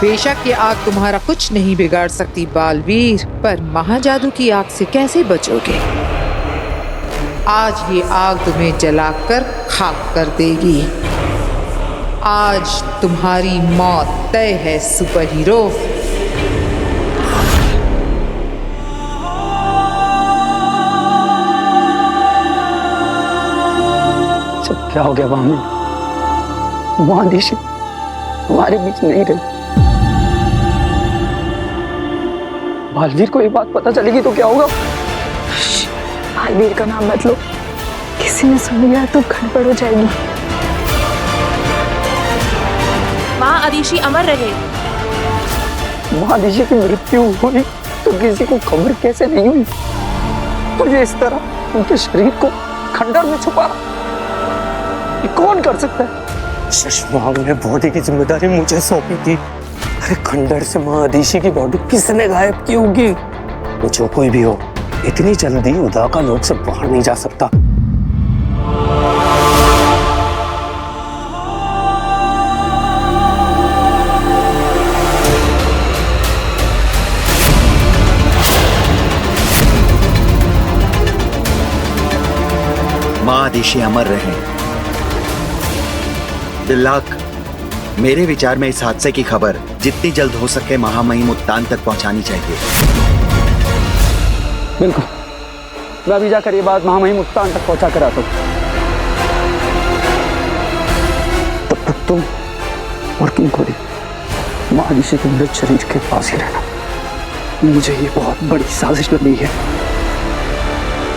बेशक ये आग तुम्हारा कुछ नहीं बिगाड़ सकती बालवीर, पर महाजादू की आग से कैसे बचोगे? आज ये आग तुम्हें जलाकर खाक कर देगी। आज तुम्हारी मौत तय है सुपर हीरो। सब क्या हो गया बामी? महादेशी हमारे बीच नहीं रही। बालवीर को ये बात पता चलेगी तो क्या होगा? बालवीर का नाम मत लो, किसी ने सुन लिया तो गड़बड़ हो जाएगी। महाआदिशी अमर रहे। महादेशी की मृत्यु हुई तो किसी को खबर कैसे नहीं हुई? मुझे इस तरह उनके शरीर को खंडर में छुपा ये कौन कर सकता है? शशमांग ने बॉडी की जिम्मेदारी मुझे सौंपी थी। अरे खंडर से महादेशी की बॉडी किसने गायब की होगी? वो जो कोई भी हो, इतनी जल्दी उदा का लोक से बाहर नहीं जा सकता। महादेशी अमर रहे। दिल्लाक, मेरे विचार में इस हादसे की खबर जितनी जल्द हो सके महामहिम उत्तान तक पहुंचानी चाहिए। बिल्कुल, मैं अभी जाकर ये बात महामहिम उत्तान तक पहुंचा कर आता हूं। तब तक तुम और किंग कोरी महादेशी के मृत शरीर के पास ही रहना। मुझे ये बहुत बड़ी साजिश लगी है,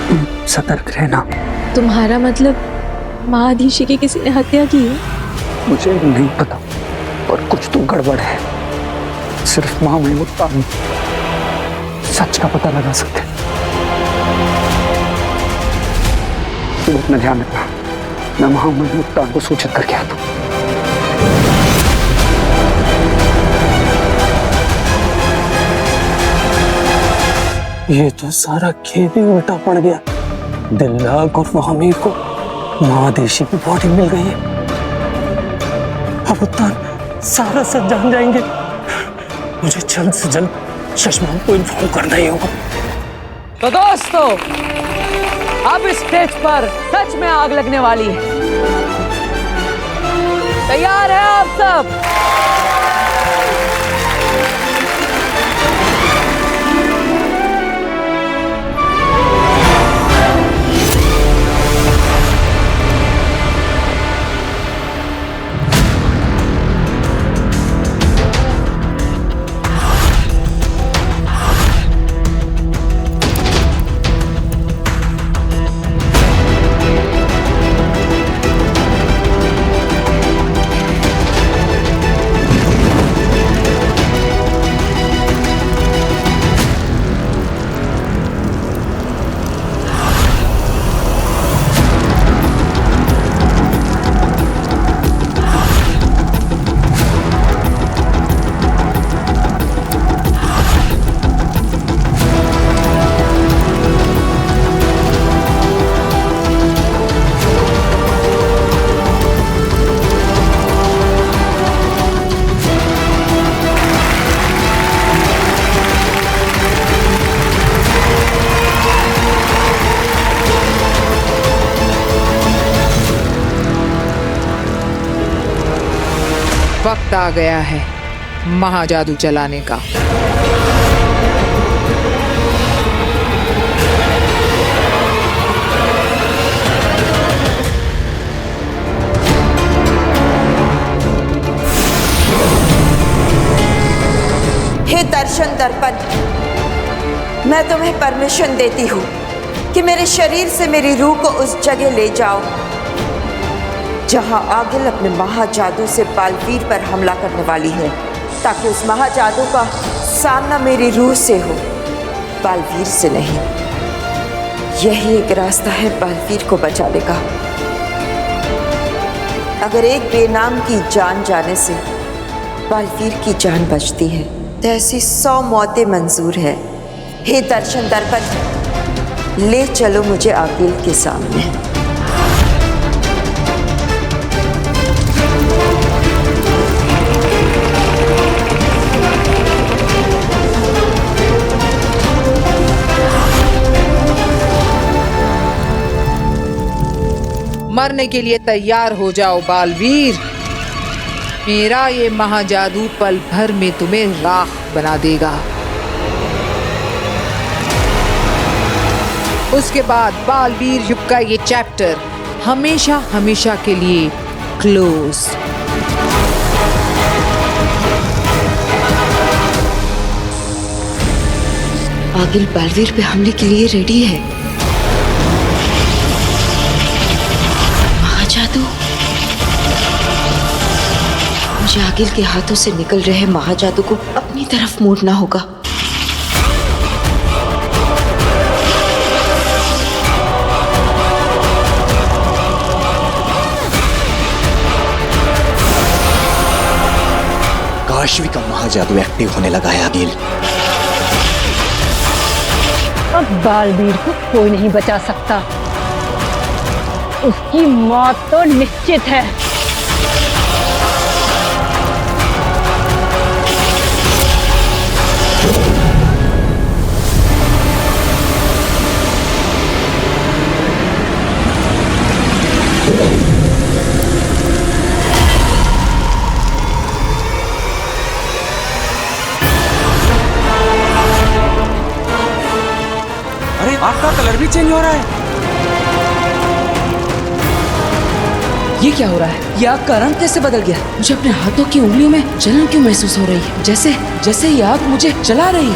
तुम सतर्क रहना। तुम्हारा मतलब महाधीशी की किसी ने हत्या की है? मुझे नहीं पता, पर कुछ तो गड़बड़ है। सिर्फ महामहिम उत्तान सच का पता लगा सकते हैं। तुम अपना ध्यान रखना, मैं महामहिम उत्तान को सूचित करके आता हूं। ये तो सारा खेल ही उल्टा पड़ गया। दिल्लाक और महामीर को महादेशी की बॉडी मिल गई है। अब उत्तान सारा सच जान जाएंगे। मुझे जल्द से जल्द शशमांग को इन्फॉर्म करना ही होगा। तो दोस्तों, अब इस स्टेज पर सच में आग लगने वाली है। तैयार है आप सब? वक्त आ गया है महाजादू चलाने का। हे दर्शन दर्पण, मैं तुम्हें परमिशन देती हूँ कि मेरे शरीर से मेरी रूह को उस जगह ले जाओ जहां आगिल अपने महाजादू से बालवीर पर हमला करने वाली है, ताकि उस महाजादू का सामना मेरी रूह से हो, बालवीर से नहीं। यही एक रास्ता है बालवीर को बचाने का। अगर एक बेनाम की जान जाने से बालवीर की जान बचती है तो ऐसी 100 मौतें मंजूर है। हे दर्शन दर्पण, ले चलो मुझे आगिल के सामने। मरने के लिए तैयार हो जाओ बालवीर। मेरा ये महाजादू पल भर में तुम्हें राख बना देगा। उसके बाद बालवीर युग का ये चैप्टर हमेशा हमेशा के लिए क्लोज। आगिल बालवीर पे हमले के लिए रेडी है। महाजादू, मुझे आगिल के हाथों से निकल रहे महाजादू को अपनी तरफ मोड़ना होगा। काशवी का महाजादू एक्टिव होने लगा है आगिल। अब बालवीर को कोई नहीं बचा सकता। उसकी मौत तो निश्चित है। अरे आग का कलर भी चेंज हो रहा है। ये क्या हो रहा है? ये आग का रंग कैसे बदल गया? मुझे अपने हाथों की उंगलियों में जलन क्यों महसूस हो रही है? जैसे जैसे ये आग मुझे जला रही है।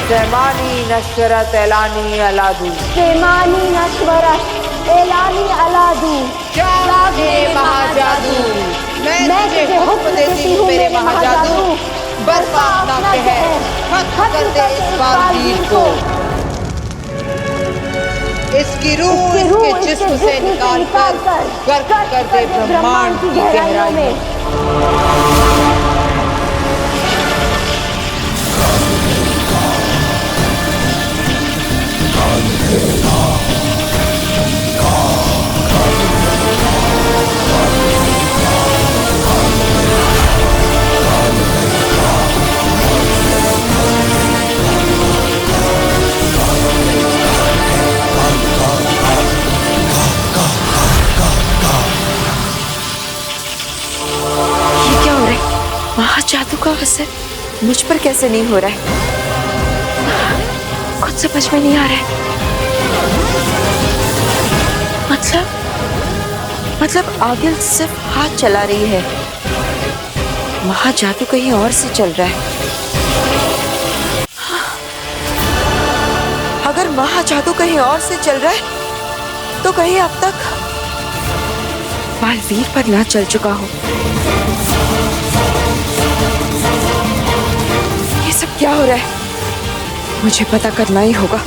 सेमानी नशरत एलानी अलादू। सेमानी नश्वरत एलानी अलादू। जागे महाजादू, मैं तुझे हुक्म देती हूँ मेरे महाजादू, बर्पा अपना कहर, खत्म कर दे इस बालवीर को। इसकी रूह इसके जिस्म से निकाल कर गर्क कर दे ब्रह्मांड की गहराई में। महाजादू का असर मुझ पर कैसे नहीं हो रहा है? कुछ समझ में नहीं आ रहा है। मतलब आगिल सिर्फ हाथ चला रही है, महाजादू कहीं और से चल रहा है। अगर महाजादू कहीं और से चल रहा है तो कहीं अब तक बालवीर पर ना चल चुका हो। ये सब क्या हो रहा है? मुझे पता करना ही होगा,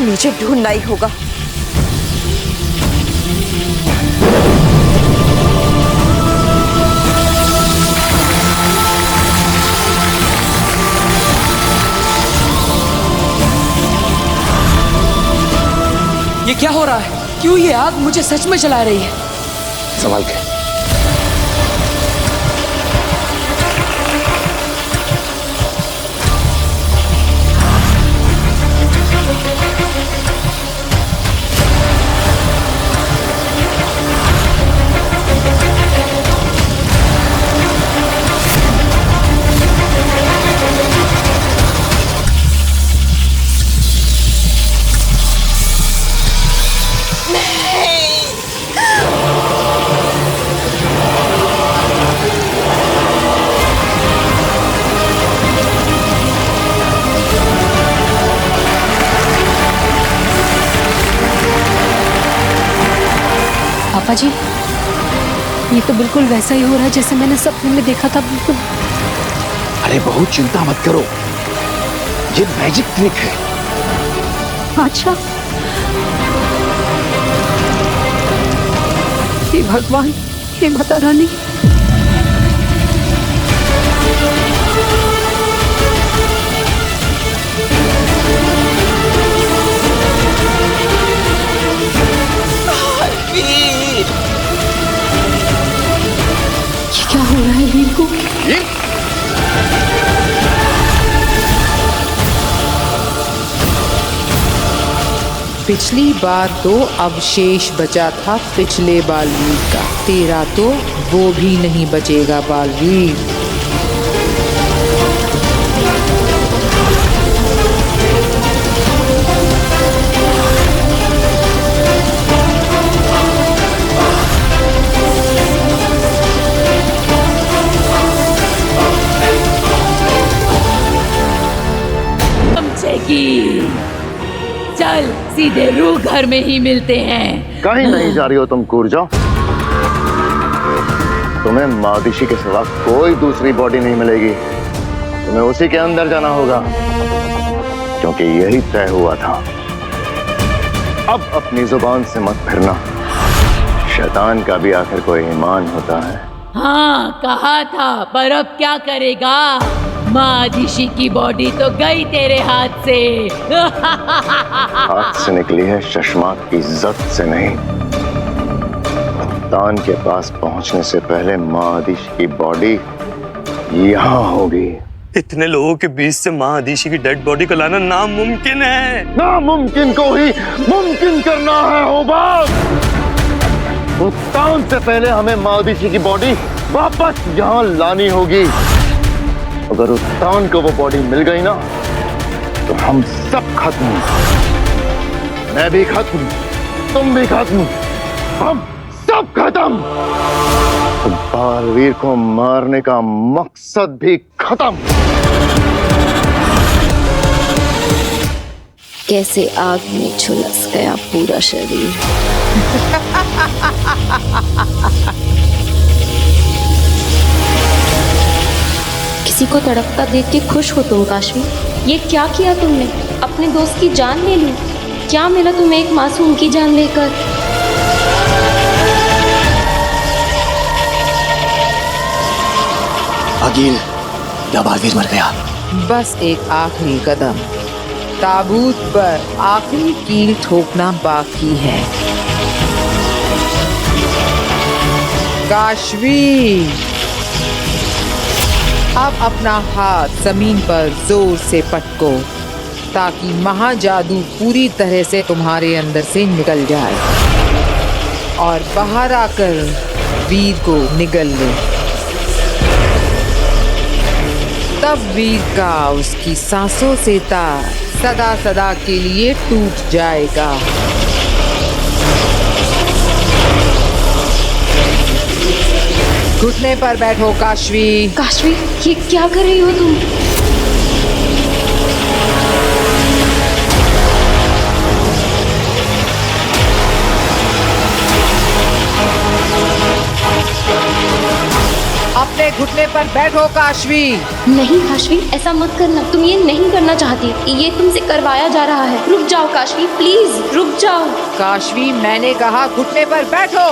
मुझे ढूंढना ही होगा। ये क्या हो रहा है? क्यों ये आग मुझे सच में जला रही है? संभाल के। पापा जी, ये तो बिल्कुल वैसा ही हो रहा है जैसे मैंने सपने में देखा था। बिल्कुल। अरे बहुत चिंता मत करो, ये मैजिक ट्रिक है। अच्छा, हे भगवान, हे माता रानी। ये क्या हो रहा है वीर को? पिछली बार तो अवशेष बचा था पिछले बालवीर का, तेरा तो वो भी नहीं बचेगा बालवीर। चल सीधे रू घर में ही मिलते हैं। कहीं नहीं जा रही हो तुम कूर जाओ। तुम्हें मादिशी के सिवा कोई दूसरी बॉडी नहीं मिलेगी। तुम्हें उसी के अंदर जाना होगा, क्योंकि यही तय हुआ था। अब अपनी जुबान से मत फिरना। शैतान का भी आखिर कोई ईमान होता है। हाँ कहा था, पर अब क्या करेगा? मादिशी की बॉडी तो गई तेरे हाथ से। हाथ से निकली है शशमाक की इज्जत से नहीं। तान के पास पहुंचने से पहले मादिशी की बॉडी यहाँ होगी। इतने लोगों के बीच से माँ आदिशी की डेड बॉडी को लाना नामुमकिन है। नामुमकिन को ही मुमकिन करना है होबाग। उत्तान से पहले हमें मादिशी की बॉडी वापस यहाँ लानी होगी। अगर उत्तान को वो बॉडी मिल गई ना, तो हम सब खत्म। मैं भी खत्म, तुम भी खत्म, हम सब खत्म। तो बालवीर को मारने का मकसद भी खत्म। कैसे आग में झुलस गया पूरा शरीर। किसी को तड़पता देख के खुश हो तुम काशवी? ये क्या किया तुमने? अपने दोस्त की जान ले ली। क्या मिला तुम्हें एक मासूम की जान लेकर? अकील, या बालवीर मर गया? बस एक आखिरी कदम, ताबूत पर आखिरी कील ठोकना बाकी है। काशवी, अब अपना हाथ जमीन पर जोर से पटको, ताकि महाजादू पूरी तरह से तुम्हारे अंदर से निकल जाए और बाहर आकर वीर को निगल ले। तब वीर का उसकी सांसों से तार सदा सदा के लिए टूट जाएगा। घुटने पर बैठो काशवी। काशवी, ये क्या कर रही हो तुम? अपने घुटने पर बैठो काशवी। नहीं काशवी, ऐसा मत करना। तुम ये नहीं करना चाहती, ये तुमसे करवाया जा रहा है। रुक जाओ काशवी, प्लीज रुक जाओ। काशवी, मैंने कहा घुटने पर बैठो।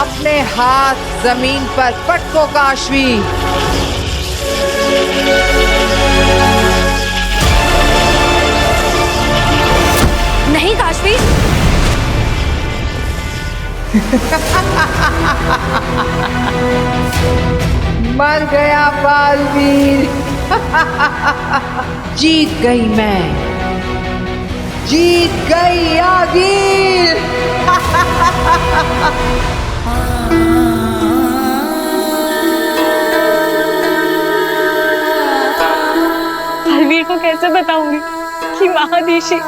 अपने हाथ जमीन पर पटको काशवी। नहीं काशवी। मर गया बालवीर। जीत गई मैं, जीत गई आगिर। बालवीर को कैसे बताऊंगी कि महादिशी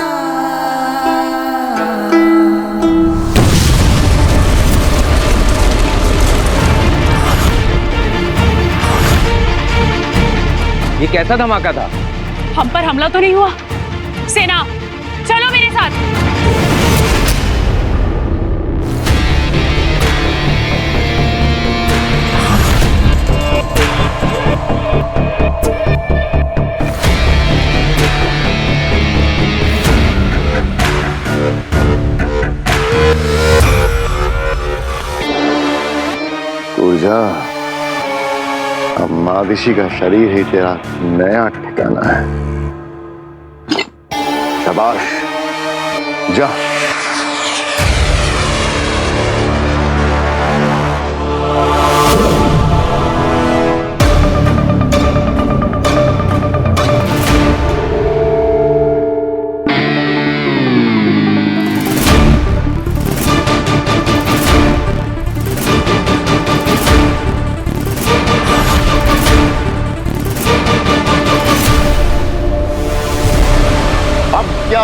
ये कैसा धमाका था? हम पर हमला तो नहीं हुआ? सेना, चलो मेरे साथ। पूजा, अब मादिशी का शरीर ही तेरा नया ठिकाना है। शाबाश, जा।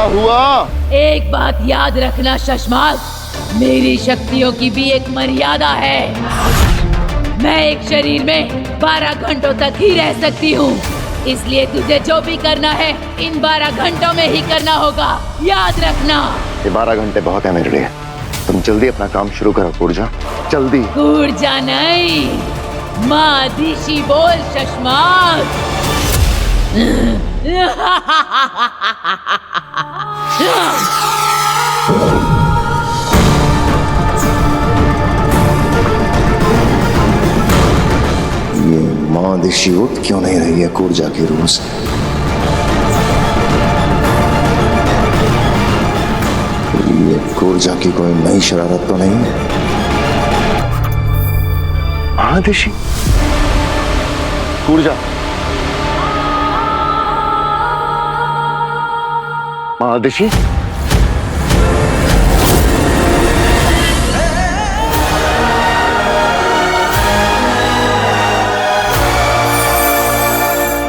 हुआ? एक बात याद रखना शशमाल, मेरी शक्तियों की भी एक मर्यादा है। मैं एक शरीर में 12 घंटों तक ही रह सकती हूँ, इसलिए तुझे जो भी करना है इन 12 घंटों में ही करना होगा, याद रखना। ये 12 घंटे बहुत है मेरे लिए। तुम जल्दी अपना काम शुरू करो कूर्जा, जल्दी। कूर्जा नहीं, मादिशी बोल शशमाल। ये मादिशी उठ क्यों नहीं रही है कूर्जा की रूह से? ये कूर्जा की कोई नई शरारत तो नहीं है? मादिशी, कूर्जा, मादिशी,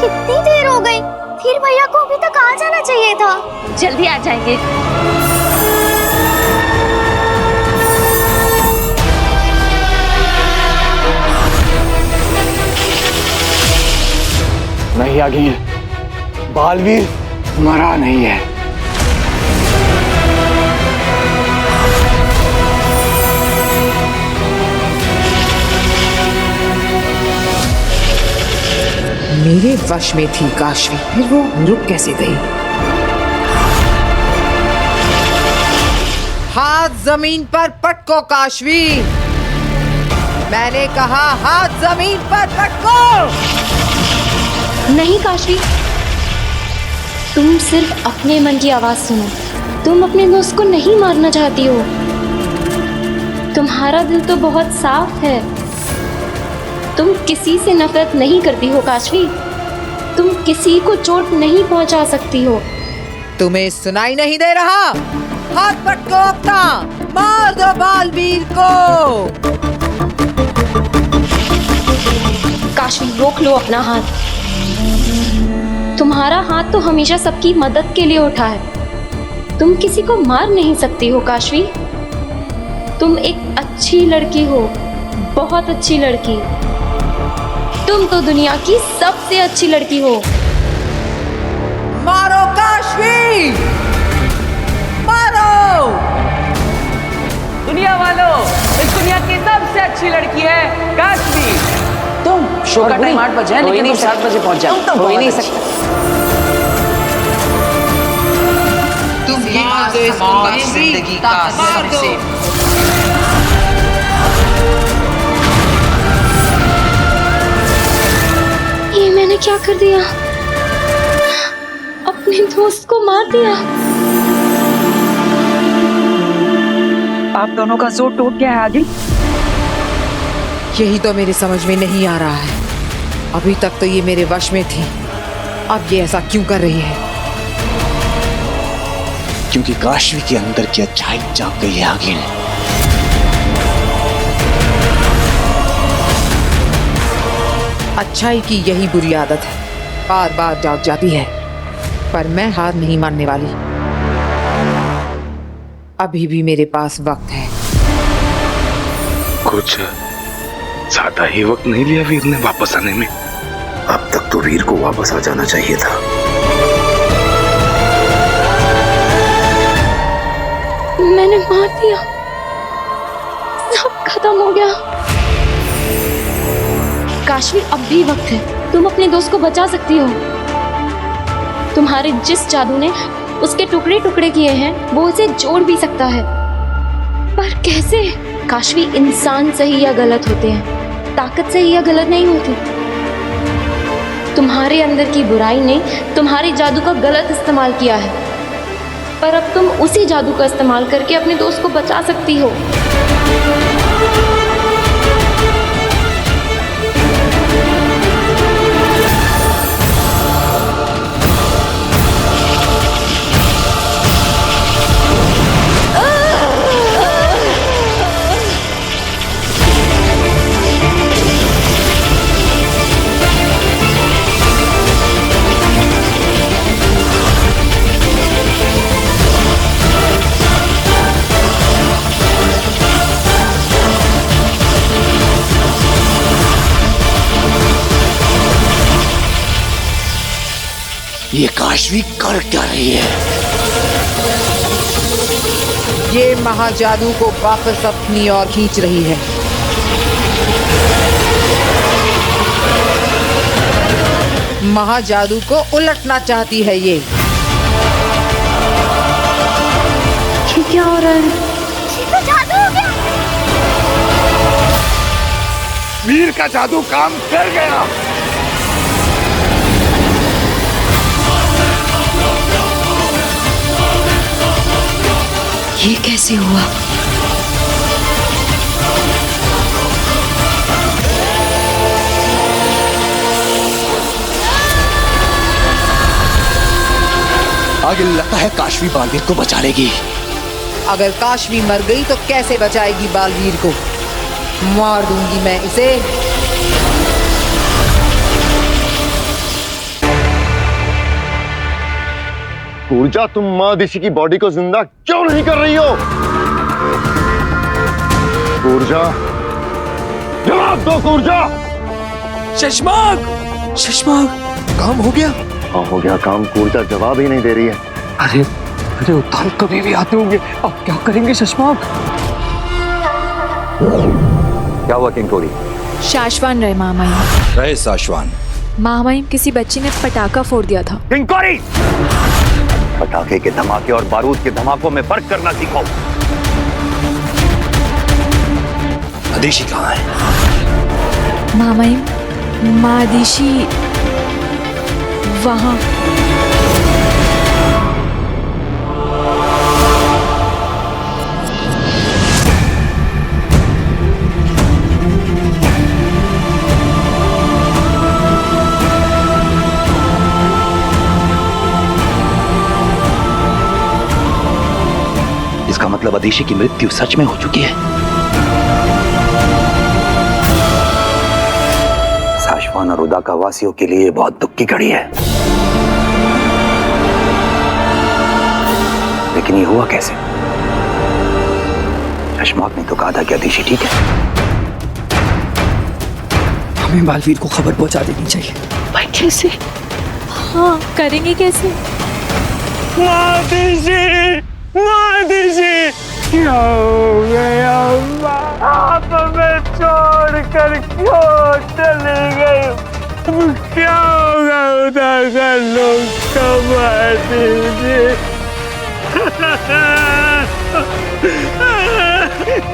कितनी देर हो गई? फिर भैया को अभी तक आ जाना चाहिए था। जल्दी आ जाएंगे। नहीं आगे, बालवीर मरा नहीं है। मेरे वश में थी काशवी, फिर वो रुक कैसे गई? हाथ जमीन पर पटको काशवी, मैंने कहा हाथ जमीन पर पटको। नहीं काशवी, तुम सिर्फ अपने मन की आवाज सुनो। तुम अपने दोस्त को नहीं मारना चाहती हो। तुम्हारा दिल तो बहुत साफ है। तुम किसी से नफरत नहीं करती हो काशवी। तुम किसी को चोट नहीं पहुंचा सकती हो। तुम्हें सुनाई नहीं दे रहा? हाथ पटको अपना, मार दो बालवीर को। काशवी रोक लो अपना हाथ। तुम्हारा हाथ तो हमेशा सबकी मदद के लिए उठा है। तुम किसी को मार नहीं सकती हो काशवी। तुम एक अच्छी लड़की हो, बहुत अच्छी लड़की। तुम तो दुनिया की सबसे अच्छी लड़की हो। मारो काशवी, मारो। दुनिया वालों, इस दुनिया की सबसे अच्छी लड़की है काशवी। तुम शो का टाइम 8 बजे है, लेकिन तुम 7 बजे पहुंच जाओ। हो ही नहीं सकता। तुम हमारी जिंदगी का सबसे ये मैंने क्या कर दिया? अपने दोस्त को मार दिया। आप दोनों का जोर टूट गया है आगे। यही तो मेरे समझ में नहीं आ रहा है। अभी तक तो ये मेरे वश में थी, अब ये ऐसा क्यों कर रही है? क्योंकि काशवी के अंदर की अच्छाई जाग गई है आगे। अच्छाई की यही बुरी आदत है, बार बार जाग जाती है। पर मैं हार नहीं मानने वाली। अभी भी मेरे पास वक्त है। कुछ ज्यादा ही वक्त नहीं लिया वीर ने वापस आने में। अब तक तो वीर को वापस आ जाना चाहिए था। मैंने मार दिया, सब खत्म हो गया। काशवी अब भी वक्त है। तुम अपने दोस्त को बचा सकती हो। तुम्हारे जिस जादू ने उसके टुकड़े टुकड़े किए हैं, वो उसे जोड़ भी सकता है। पर कैसे? काशवी, इंसान सही या गलत होते हैं, ताकत सही या गलत नहीं होती। तुम्हारे अंदर की बुराई ने तुम्हारे जादू का गलत इस्तेमाल किया है, पर अब तुम उसी जादू का इस्तेमाल करके अपने दोस्त को बचा सकती हो। ये काशवी कर क्या रही है? ये महाजादू को वापस अपनी ओर खींच रही है। महाजादू को उलटना चाहती है ये क्या हो रहा है? ये तो जादू हो गया। वीर का जादू काम कर गया। ये कैसे हुआ? आगे लगता है काशवी बालवीर को बचा लेगी। अगर काशवी मर गई तो कैसे बचाएगी बालवीर को? मार दूंगी मैं इसे। ऊर्जा, तुम माँ दिशी की बॉडी को जिंदा क्यों नहीं कर रही हो? ऊर्जा, जवाब दो ऊर्जा। शशमाग, शशमाग, काम हो गया? हाँ हो गया काम। ऊर्जा जवाब ही नहीं दे रही है। अरे अरे उत्तान कभी भी आते होंगे, अब क्या करेंगे शशमाग? क्या हुआ किंकोरी? शाश्वान रहे मामाई। रहे शाश्वान। मामाई, किसी बच्ची ने पटाखा फोड़ दिया था। किंकोरी, पटाखे के धमाके और बारूद के धमाकों में फर्क करना सीखो। आदिशी कहाँ है? मामाई, मादिशी वहां। इसका मतलब आदिशी की मृत्यु सच में हो चुकी है। शाश्वान और उदाका वासियों के लिए बहुत दुख की घड़ी है। लेकिन ये हुआ कैसे? शशमाक ने तो कहा था कि आदिशी ठीक है। हमें बालवीर को खबर पहुंचा देनी चाहिए। पर कैसे? हाँ, करेंगे कैसे? मादिशी, क्या हो गया? आप हमें छोड़ कर क्यों चली गई? क्या होगा उदाका लोग का? मादिशी,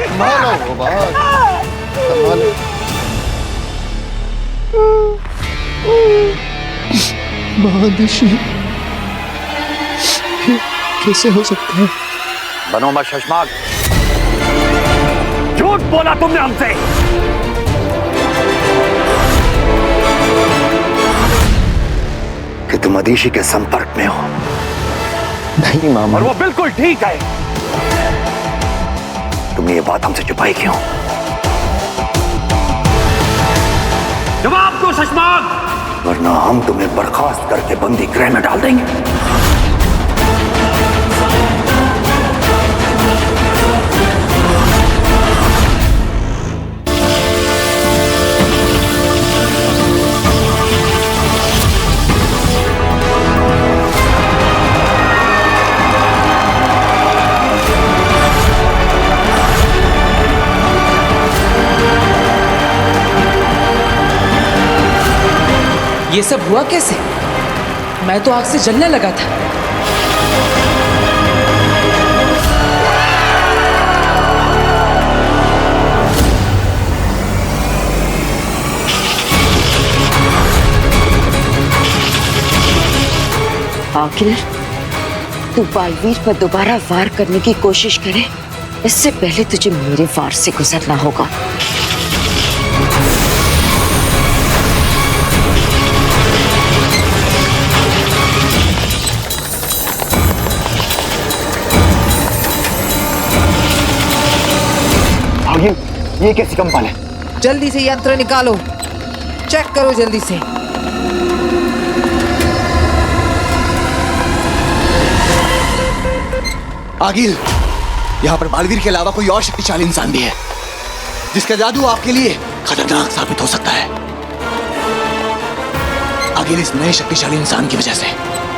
संभालो बात, संभालो। मादिशी, कैसे हो सकता है? बनो मत शशमाक, झूठ बोला तुमने हमसे। कि तुम आदिशी के संपर्क में हो। नहीं मामा। और वो बिल्कुल ठीक है। तुमने ये बात हमसे छुपाई क्यों? जवाब दो शशमाक, वरना हम तुम्हें बर्खास्त करके बंदी गृह में डाल देंगे। ये सब हुआ कैसे? मैं तो आग से जलने लगा था। आखिर तू बालवीर पर दोबारा वार करने की कोशिश करे, इससे पहले तुझे मेरे वार से गुजरना होगा। ये कैसी कंपाल है? जल्दी से यंत्र निकालो, चेक करो जल्दी से। आगिल, यहाँ पर बालवीर के अलावा कोई और शक्तिशाली इंसान भी है जिसका जादू आपके लिए खतरनाक साबित हो सकता है। आगिल, इस नए शक्तिशाली इंसान की वजह से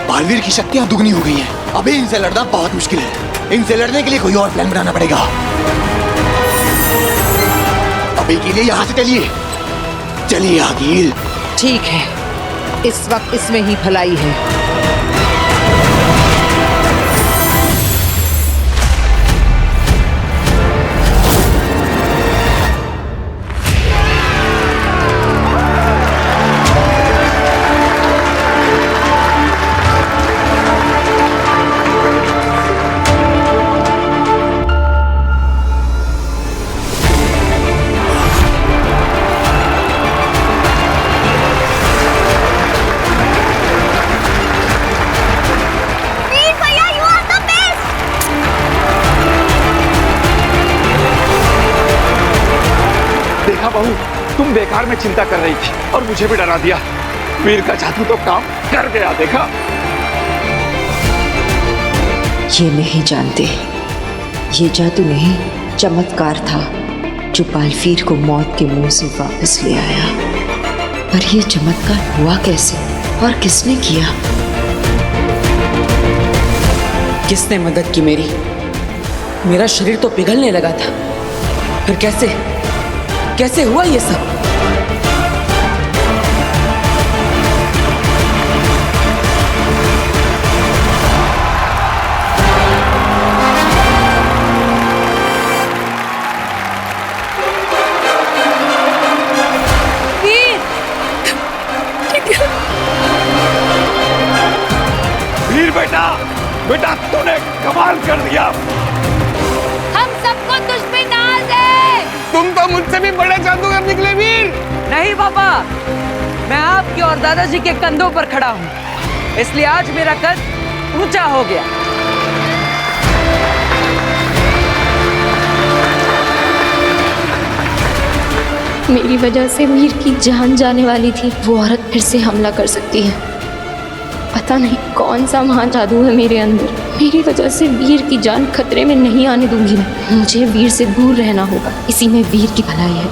बालवीर की शक्तियां दुगनी हो गई हैं। अभी इनसे लड़ना बहुत मुश्किल है। इनसे लड़ने के लिए कोई और प्लान बनाना पड़ेगा। अभी के लिए यहाँ से चलिए। चलिए आगिल। ठीक है, इस वक्त इसमें ही भलाई है। बहू, तुम बेकार में चिंता कर रही थी और मुझे भी डरा दिया। वीर का जादू तो काम कर गया, देखा? ये नहीं जानते, ये जादू नहीं, चमत्कार था जो बालवीर को मौत के मुंह से वापस ले आया। पर ये चमत्कार हुआ कैसे और किसने किया? किसने मदद की मेरी? मेरा शरीर तो पिघलने लगा था, फिर कैसे हुआ ये सब? वीर बेटा तूने कमाल कर दिया। हम सबको तुझ पे नाज है। तुम तो मुझसे भी बड़े जादूगर निकले वीर। नहीं पापा, मैं आपके और दादाजी के कंधों पर खड़ा हूँ, इसलिए आज मेरा कद ऊंचा हो गया। मेरी वजह से वीर की जान जाने वाली थी। वो औरत फिर से हमला कर सकती है। पता नहीं कौन सा महान जादू है मेरे अंदर। मेरी वजह से वीर की जान खतरे में नहीं आने दूंगी मैं। मुझे वीर से दूर रहना होगा, इसी में वीर की भलाई है।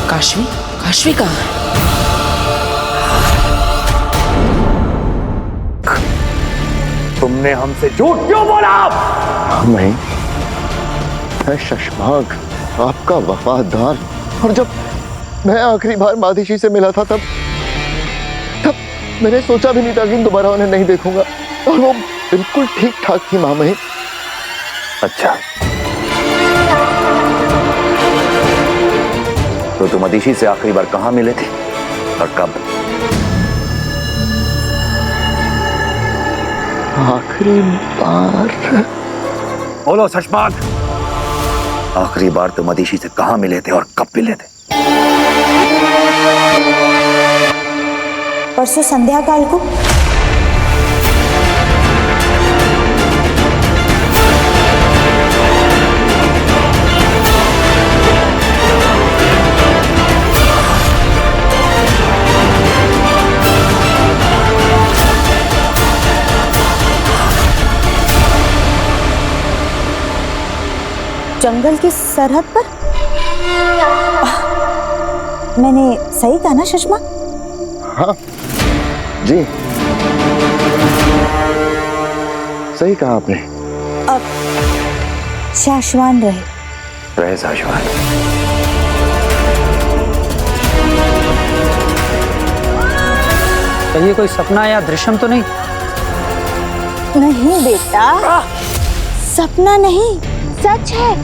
काशवी कहाँ है? तुमने हमसे झूठ क्यों बोला? मैं शशमाग, आपका वफादार। और जब मैं आखिरी बार मादिशी से मिला था तब मैंने सोचा भी नहीं था कि दोबारा उन्हें नहीं देखूंगा, और वो बिल्कुल ठीक ठाक थी माँ मही। अच्छा, तो तुम मदिशी से आखिरी बार कहाँ मिले थे और कब? आखिरी बार? बोलो शशमाग, आखिरी बार तुम मदिशी से कहाँ मिले थे और कब मिले थे? परसों संध्या काल को। जंगल की सरहद पर? मैंने सही कहा ना शशमा? हाँ जी, सही कहा आपने। अब शाश्वान रहे शाश्वान। ये कोई सपना या दृश्यम तो नहीं? नहीं बेटा, सपना नहीं, सच है।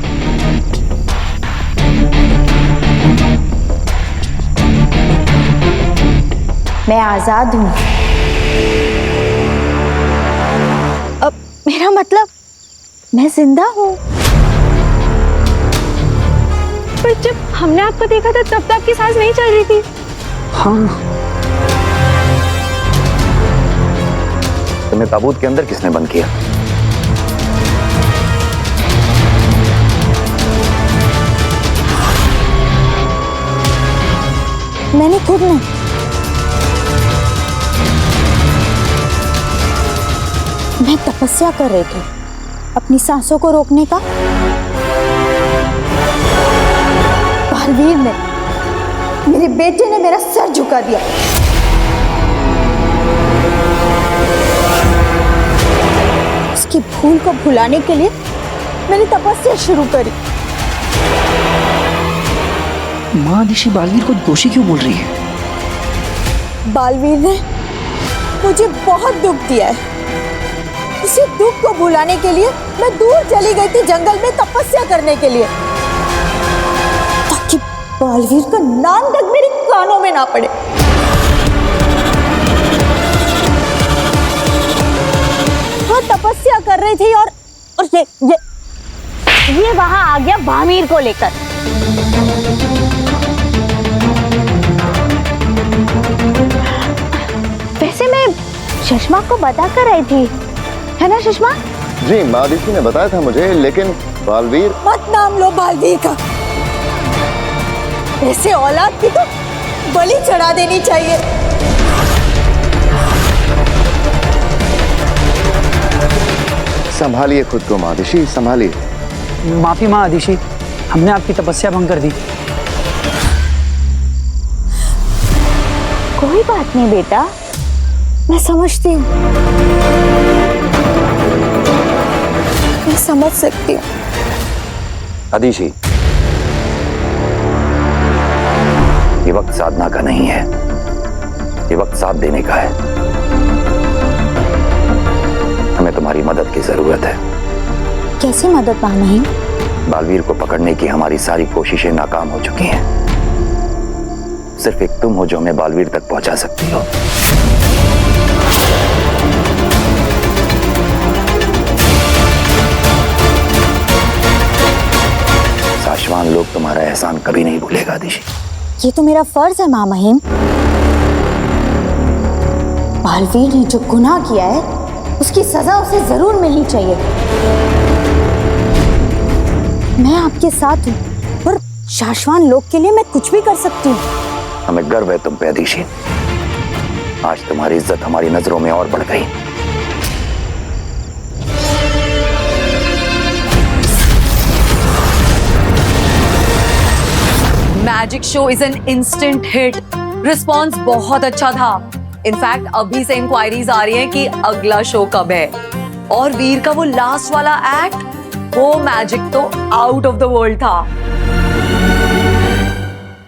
मैं आजाद हूं। अब मेरा मतलब मैं जिंदा हूं। पर जब हमने आपको देखा था तब तो आपकी सांस नहीं चल रही थी। हाँ। तुम्हें ताबूत के अंदर किसने बंद किया? मैंने खुद नहीं। मैं तपस्या कर रही थी अपनी सांसों को रोकने का। बालवीर ने, मेरे बेटे ने मेरा सर झुका दिया। भूल को भुलाने के लिए मैंने तपस्या शुरू करी। माँ ऋषि बालवीर को दोषी क्यों बोल रही है? बालवीर ने मुझे बहुत दुख दिया है। उसी दुख को भुलाने के लिए मैं दूर चली गई थी जंगल में तपस्या करने के लिए, ताकि बालवीर का नाम तक मेरे कानों में ना पड़े। वो तपस्या कर रही थी और ये वहां आ गया भामीर को लेकर। वैसे मैं सुषमा को बता कर आई थी, है ना सुषमा? जी, माँ ऋषि ने बताया था मुझे, लेकिन बालवीर। मत नाम लो बालवीर का। ऐसे औलाद की तो बलि चढ़ा देनी चाहिए। संभालिए खुद को माँ ऋषि, संभालिए। माफी माँ आदिशि, हमने आपकी तपस्या भंग कर दी। कोई बात नहीं बेटा, मैं समझती हूँ, मैं समझ सकती हूँ। आदिशि, ये वक्त साधना का नहीं है, ये वक्त साथ देने का है। हमें तुम्हारी मदद की जरूरत है। कैसी मदद माँ? बालवीर को पकड़ने की हमारी सारी कोशिशें नाकाम हो चुकी हैं। सिर्फ एक तुम हो जो हमें बालवीर तक पहुंचा सकती हो। साशवान लोग तुम्हारा एहसान कभी नहीं भूलेगा आदिशि। ये तो मेरा फर्ज है माँ महिम। बालवीर ने जो गुनाह किया है उसकी सजा उसे जरूर मिलनी चाहिए। मैं आपके साथ हूँ, पर शाश्वान लोग के लिए मैं कुछ भी कर सकती हूँ। हमें गर्व है तुम पे आदिशि। आज तुम्हारी इज्जत हमारी नजरों में और बढ़ गई। Magic show is an instant hit. Response बहुत अच्छा था। इनफैक्ट अभी से इंक्वायरीज आ रही हैं कि अगला शो कब है। और वीर का वो लास्ट वाला एक्ट, वो मैजिक तो आउट ऑफ द वर्ल्ड था।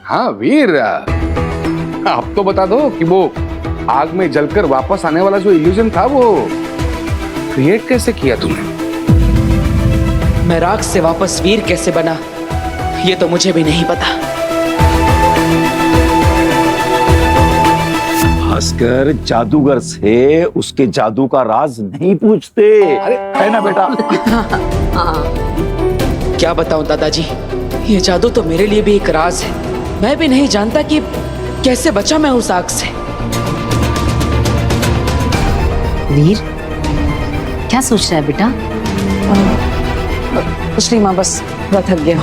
हाँ वीर, आप तो बता दो कि वो आग में जलकर वापस आने वाला जो इल्यूजन था वो क्रिएट कैसे किया तुमने? मैं राख से वापस वीर कैसे बना, ये तो मुझे भी नहीं पता। भास्कर जादूगर से उसके जादू का राज नहीं पूछते। अरे है ना बेटा? क्या बताऊं दादाजी, ये जादू तो मेरे लिए भी एक राज है। मैं भी नहीं जानता कि कैसे बचा मैं उस आग से। वीर, क्या सोच रहा है बेटा? कुछ नहीं माँ, बस थक गया।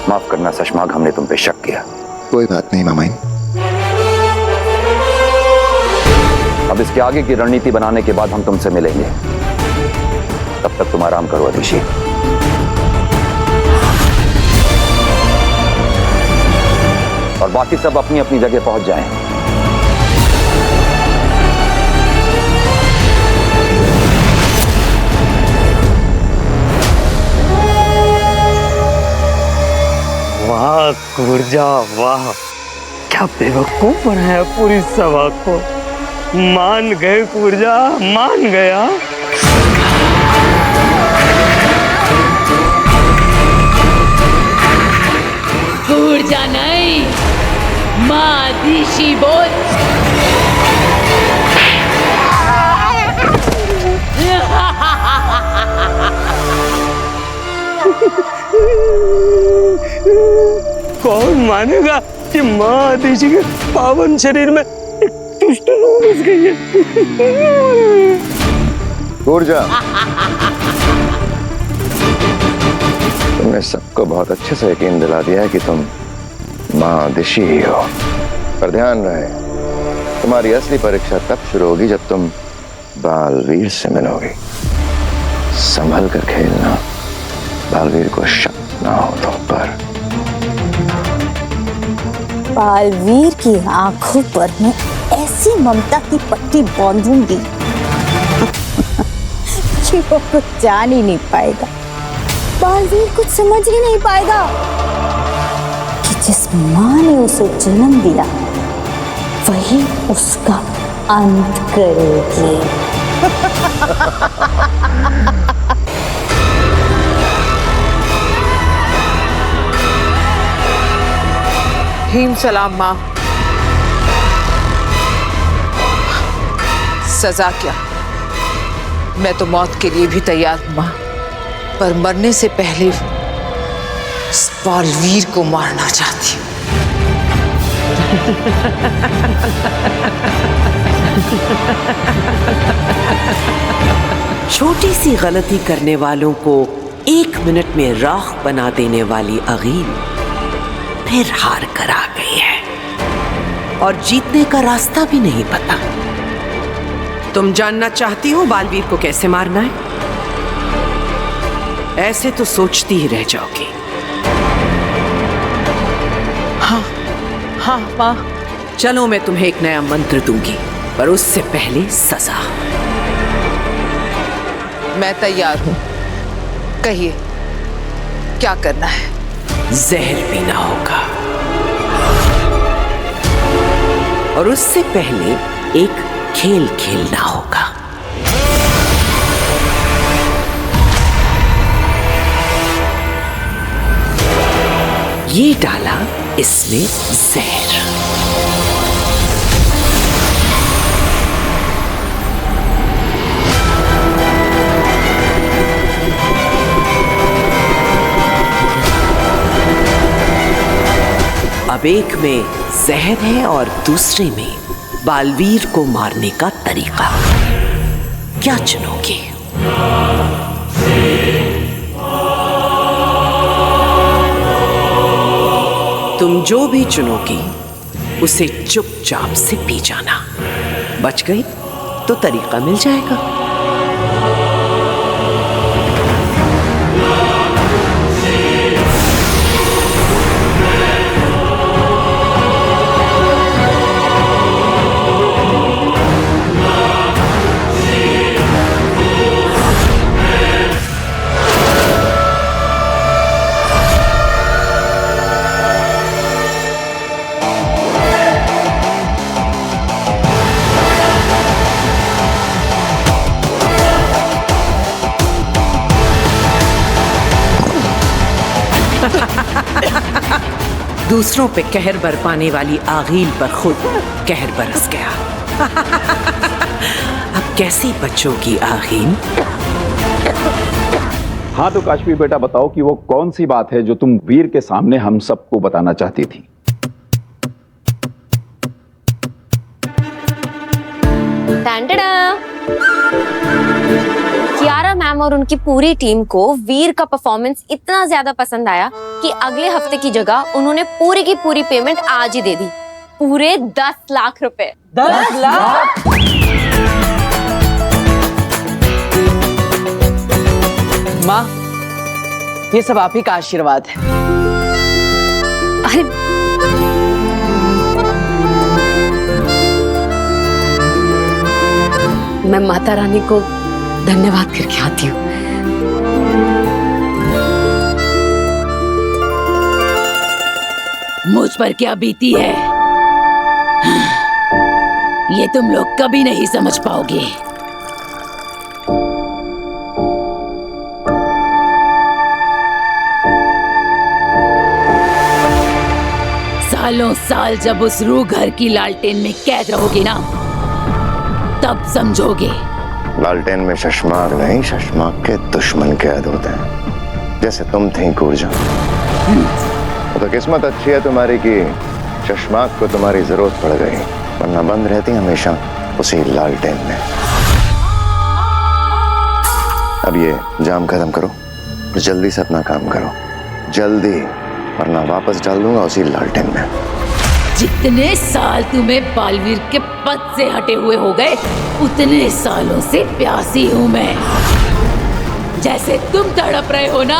माफ करना सशमाग, हमने तुम पे शक किया। कोई बात नहीं मामाइन। अब इसके आगे की रणनीति बनाने के बाद हम तुमसे मिलेंगे। तब तक तुम आराम करो आदिशि। और बाकी सब अपनी अपनी जगह पहुंच जाएं। वाह कुर्जा, वाह क्या बेवकूफ बनाया पूरी सभा को। मान गए कुर्जा, मान गया। कुर्जा नहीं, माँ ऋषि बोल। कौन मानेगा कि माँ आदिशि के पावन शरीर में एक दुष्ट रूह घुस गई है। ऊर्जा, तुमने सबको बहुत अच्छे से यकीन दिला दिया है कि तुम माँ आदिशि ही हो। पर ध्यान रहे, तुम्हारी असली परीक्षा तब शुरू होगी जब तुम बालवीर से मिलोगी। संभल कर खेलना, बालवीर को शक ना हो तुम पर। बालवीर की आंखों पर मैं ऐसी ममता की पट्टी बांधूंगी कि वो कुछ जान ही नहीं पाएगा, बालवीर कुछ समझ ही नहीं पाएगा कि जिस माँ ने उसे जन्म दिया वही उसका अंत करेगी। हीम सलाम माँ। सजा क्या? मैं तो मौत के लिए भी तैयार हूं माँ, पर मरने से पहले इस बालवीर को मारना चाहती हूँ। छोटी सी गलती करने वालों को 1 मिनट में राख बना देने वाली अगील फिर हार कर आ गई है और जीतने का रास्ता भी नहीं पता। तुम जानना चाहती हो बालवीर को कैसे मारना है? ऐसे तो सोचती ही रह जाओगी। हाँ माँ। चलो मैं तुम्हें एक नया मंत्र दूंगी, पर उससे पहले सजा। मैं तैयार हूँ, कहिए क्या करना है? जहर पीना होगा और उससे पहले एक खेल खेलना होगा। ये डाला इसमें जहर। अब एक में जहर है और दूसरे में बालवीर को मारने का तरीका। क्या चुनोगे? तुम जो भी चुनोगी उसे चुपचाप से पी जाना। बच गई तो तरीका मिल जाएगा। दूसरों पे कहर बरपाने वाली आगील पर खुद कहर बरस गया। अब कैसी बचोगी आगील? हाँ तो काश्मीर बेटा बताओ कि वो कौन सी बात है जो तुम वीर के सामने हम सबको बताना चाहती थी? कियारा मैम और उनकी पूरी टीम को वीर का परफॉर्मेंस इतना ज्यादा पसंद आया कि अगले हफ्ते की जगह उन्होंने पूरी की पूरी पेमेंट आज ही दे दी। पूरे 10 लाख रुपए। 10 लाख? माँ, ये सब आप ही का आशीर्वाद है। अरे मैं माता रानी को धन्यवाद करके आती हूँ। मुझ पर क्या बीती है ये तुम लोग कभी नहीं समझ पाओगे। सालों साल जब उस रूह घर की लालटेन में कैद रहोगे ना, तब समझोगे। लालटेन में शशमाक नहीं, शशमाक के दुश्मन कैद होते हैं, जैसे तुम थी कूरजा। तो किस्मत अच्छी है तुम्हारी कि शशमाक को तुम्हारी जरूरत पड़ गई, वरना बंद रहती हमेशा उसी लालटेन में। अब ये जाम खत्म करो, जल्दी से अपना काम करो, जल्दी, वरना वापस डाल दूंगा उसी लालटेन में। जितने साल तुम्हें बालवीर के पद से हटे हुए हो गए, उतने सालों से प्यासी हूं मैं। जैसे तुम तड़प रहे हो ना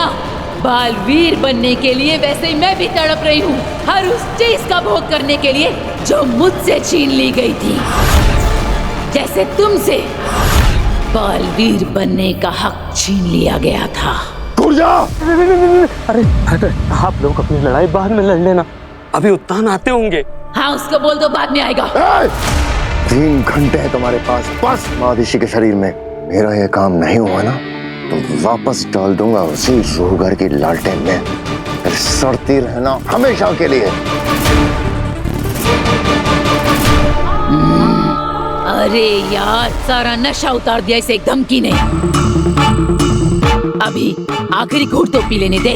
बालवीर बनने के लिए, वैसे ही मैं भी तड़प रही हूँ हर उस चीज का भोग करने के लिए जो मुझसे छीन ली गई थी। जैसे तुमसे बालवीर बनने का हक छीन लिया गया था। अरे आप लोग अपनी लड़ाई बाद में लड़ लेना, अभी उत्तान आते होंगे। हाँ उसको बोल दो बाद में आएगा। 3 घंटे है तुम्हारे पास, बस महादिशी के शरीर में। मेरा ये काम नहीं हुआ ना तो वापस डाल दूंगा उसी रोहगर की लालटेन में, फिर सड़ती रहना हमेशा के लिए। अरे यार सारा नशा उतार दिया इसे, एक धमकी ने। अभी आखिरी घूंट तो पी लेने दे।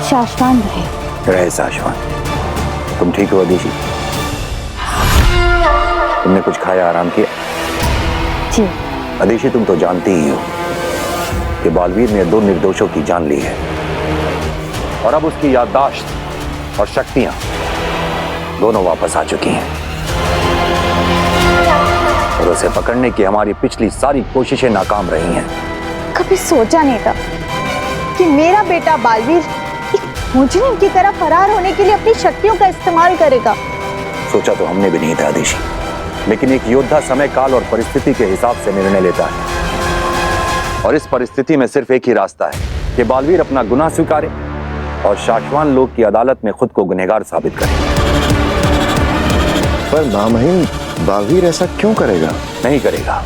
शाश्वान रहे शाश्वान। तुम ठीक हो अदिशी? तुमने कुछ खाया, आराम किया? जी। अदिशी तुम तो जानती ही हो कि बालवीर ने 2 निर्दोषों की जान ली है और अब उसकी याददाश्त और शक्तियां दोनों वापस आ चुकी हैं और उसे पकड़ने की हमारी पिछली सारी कोशिशें नाकाम रही हैं। कभी सोचा नहीं था कि मेरा बेटा बालवीर मुजरिम की तरह फरार होने के लिए अपनी शक्तियों का इस्तेमाल करेगा। सोचा तो हमने भी नहीं था अदिशी, लेकिन एक योद्धा समय काल और परिस्थिति के हिसाब से निर्णय लेता है और इस परिस्थिति में सिर्फ एक ही रास्ता है कि बालवीर अपना गुनाह स्वीकारे और शाश्वान लोग की अदालत में खुद को गुनहगार साबित करे। पर मामहीन बालवीर ऐसा क्यों करेगा? नहीं करेगा।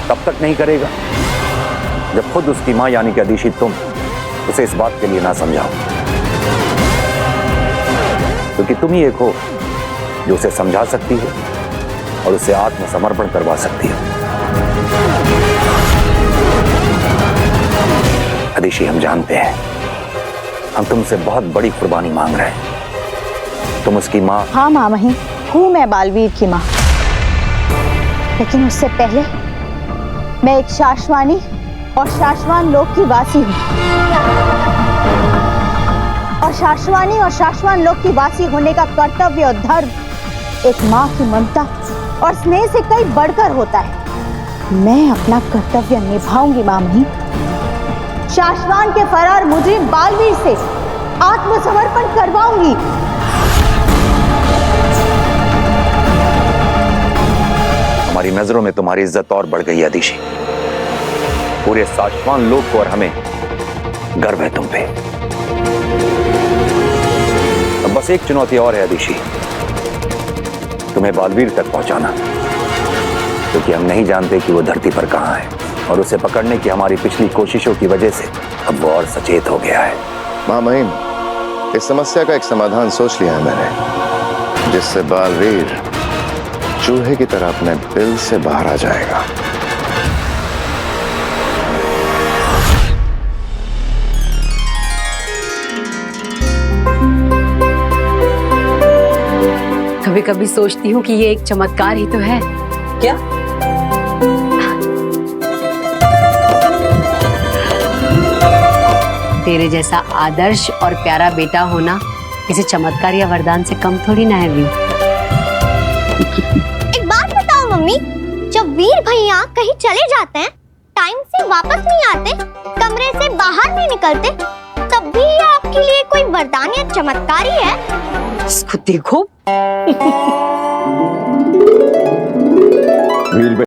तब तक नहीं करेगा जब खुद उसकी मां यानी कि अदिशी तुम उसे इस बात के लिए ना समझाओ, क्योंकि तुम ही एक हो जो उसे समझा सकती हो और उसे आत्मसमर्पण करवा सकती हो। अदिशी हम जानते हैं हम तुमसे बहुत बड़ी कुर्बानी मांग रहे हैं। तुम उसकी माँ। हाँ मामही, हूँ मैं बालवीर की माँ, लेकिन उससे पहले मैं एक शाश्वानी और शाश्वान लोक की वासी हूँ और शाश्वानी और शाश्वान लोक की वासी होने का कर्तव्य और धर्म एक माँ की ममता और स्नेह से कई बढ़कर होता है। मैं अपना कर्तव्य निभाऊंगी मामही। शाश्वान के फरार मुजरिम बालवीर से आत्मसमर्पण करवाऊंगी। हमारी नजरों में तुम्हारी इज्जत और बढ़ गई अदिशी। पूरे शाश्वान लोग को और हमें गर्व है तुम पे। अब बस एक चुनौती और है अदिशी, तुम्हें बालवीर तक पहुंचाना, क्योंकि हम नहीं जानते कि वो धरती पर कहां है और उसे पकड़ने की हमारी पिछली कोशिशों की वजह से अब वो और सचेत हो गया है। मां महीन, इस समस्या का एक समाधान सोच लिया है मैंने, जिससे बालवीर चूहे की तरह अपने दिल से बाहर आ जाएगा। कभी कभी सोचती हूँ कि ये एक चमत्कार ही तो है। क्या? तेरे जैसा आदर्श और प्यारा बेटा होना किसी चमत्कार या वरदान से कम थोड़ी ना है वीर। एक बात बताओ मम्मी, जब वीर भैया कहीं चले जाते हैं, टाइम से वापस नहीं आते, कमरे से बाहर नहीं निकलते, तब भी ये आपके लिए कोई वरदान या चमत्कार ही है? इसको देखो